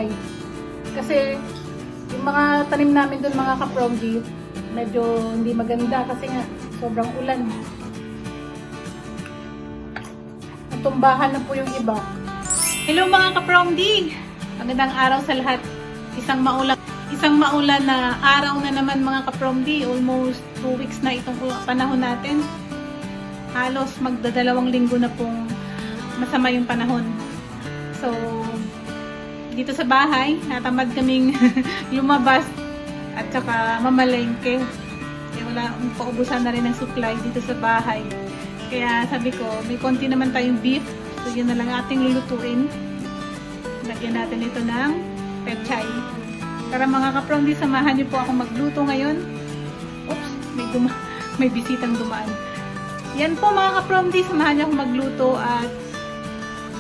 suklay. Kasi yung mga tanim namin doon mga kapromdi, medyo hindi maganda kasi nga sobrang ulan. Natumbahan na po yung iba. Hello mga kapromdi! Magandang araw sa lahat. Isang maulan na araw na naman mga kapromdi. Almost 2 weeks na itong panahon natin. Halos magdadalawang linggo na pong masama yung panahon. So, dito sa bahay, natamad kaming lumabas at saka mamalengke. Wala, paubusan na rin ng supply dito sa bahay. Kaya sabi ko, may konti naman tayong beef. So, yun na lang ating lulutuin. Lagyan natin ito ng pechay. Tara mga kapromdi, samahan niyo po ako magluto ngayon. Oops, may bisitang dumaan. Yan po mga kapromdi, samahan niyo ako magluto at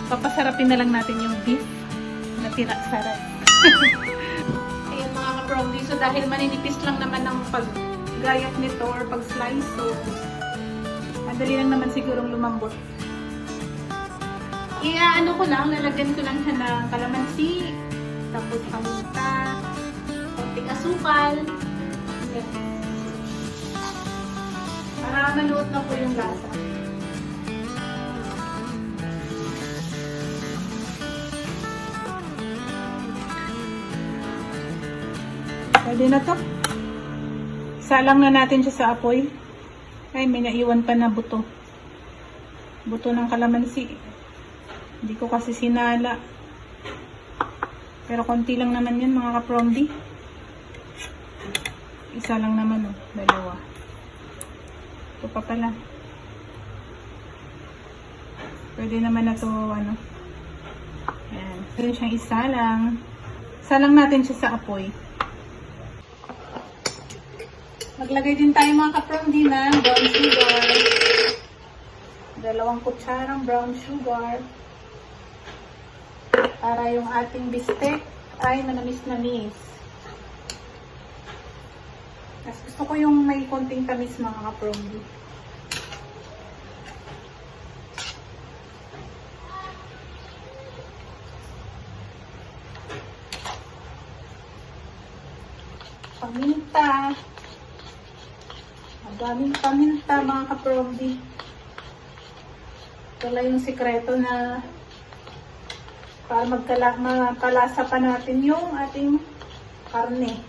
papasarapin na lang natin yung beef na tira-sarap. Ayan mga kapromdi, so dahil maninipis lang naman ang paggayat nito or pag-slice, so madali lang naman sigurong lumambot. Iaano ko lang, lalagyan ko lang siya ng kalamansi, tapos paminta, konting asukal. Ayan. Para maluot na po yung lasa. Pwede na to. Salang na natin siya sa apoy. Ay, may naiwan pa na buto. Buto ng kalamansi. Hindi ko kasi sinala. Pero konti lang naman yun mga kapromdi. Isa lang naman oh, dalawa. Ito pa pala. Pwede naman na to ano. Ayan. Pwede siyang isalang. Salang natin siya sa apoy. Maglagay din tayo mga kapromdi ng brown sugar. 2 kutsarang brown sugar. Para yung ating bistek ay manamis-namis. Mas gusto ko yung may konting tamis mga kapromdi. Paminta. Maraming paminta mga kapromdi. Ito lang yung sikreto na para magkalasa pa natin yung ating karne.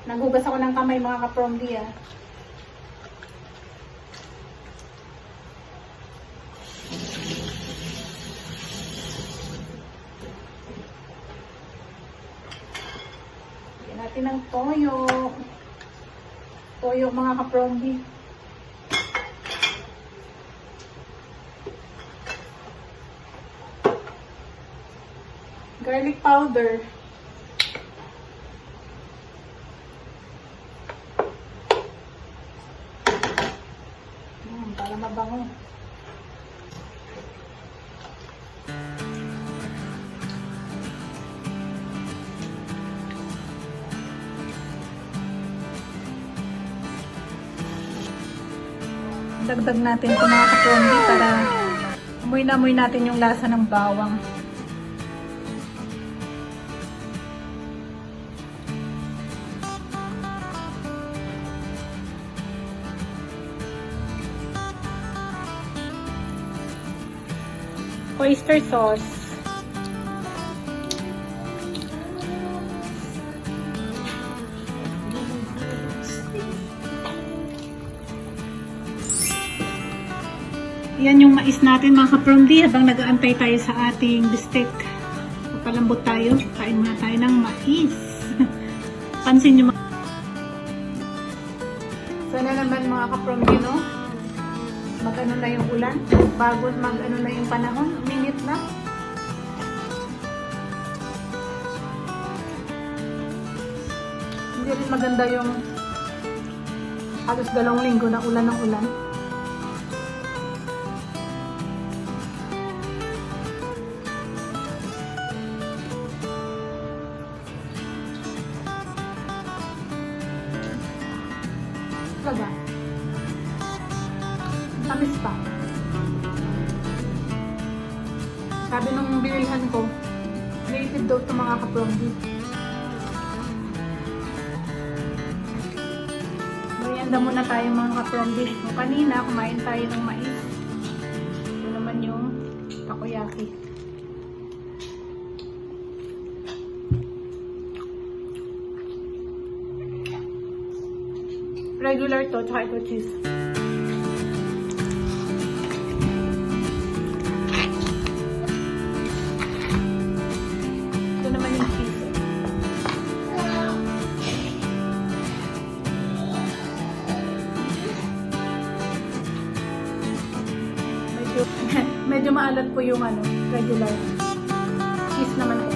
Naghugas ako ng kamay mga kapromdi ah. Lagyan natin ng toyo. Toyo mga kapromdi. Garlic powder. Para mabango. Dagdag natin ito mga kapromdi para amoy na amoy natin yung lasa ng bawang. Oyster sauce. Yan yung mais natin mga kapromdi habang nag-aantay tayo sa ating bistek. Papalambot tayo. Kain muna tayo ng mais. Pansin nyo mga... Sana naman mga kapromdi, no? Mag-ano na yung ulan. Bago mag-ano na yung panahon. Minute na. Hindi rin maganda yung halos 2 linggo na ulan ng ulan. Talaga. Tamis pa. Sabi nung binilhan ko, Native daw ito mga kapromdi. Merienda muna tayo mga kapromdi. Kung kanina, kumain tayo ng mais. Ito naman yung takoyaki. Regular to, tsaka ito cheese. Ito naman yung cheese. Medyo maalat po yung regular. Cheese naman po.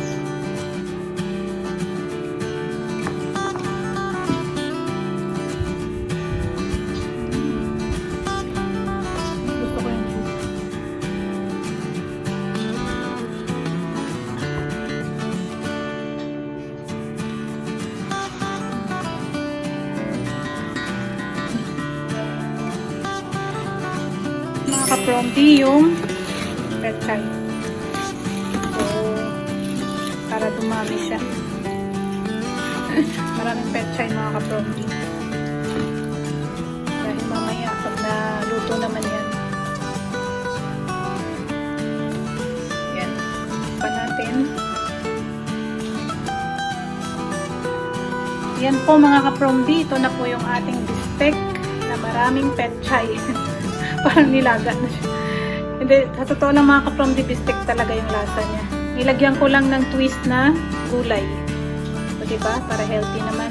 Gusto ko yung cheese. Mga kapromdi yung petchay. So, para dumami siya. Maraming petchay mga kapromdi. Dahil mamaya pag naluto naman yan. Yan. Pa natin. Yan po mga kapromdi. Ito na po yung ating bistec na maraming petchay. Parang nilaga na siya. Hindi, sa totoo lang mga kapromdi, bistec talaga yung lasa niya. Nilagyan ko lang ng twist na gulay. O diba? Para healthy naman.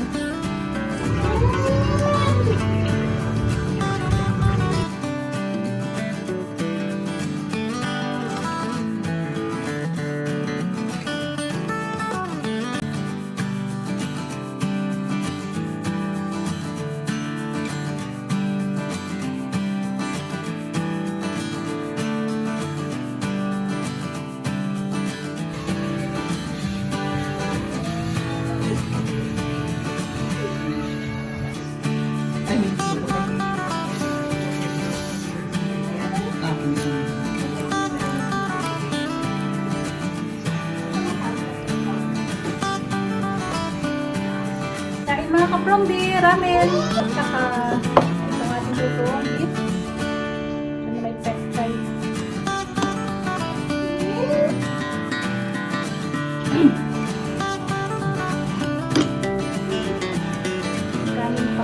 Mga kapromdi, ramen, at saka itong ating luto, beef. Ano may petchay. Kanin pa.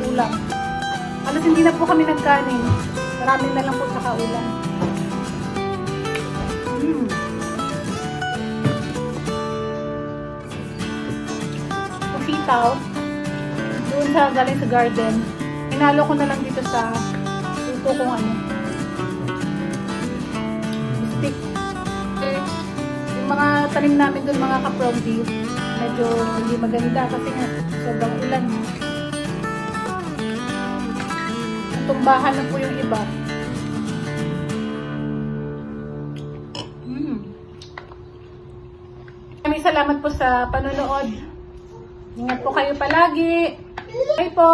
ulam. Halos hindi na po kami nagkanin. Marami na lang po sa kaulan. Yung sitaw, doon sa galing sa garden, hinalo ko na lang dito sa luto kong ano, stick. Yung mga tanim namin doon, mga ka-promdi, medyo hindi maganda kasi nga sobrang ulan. Tumbahan na po yung iba. Maraming salamat po sa panonood. Ingat po kayo palagi. Bye po!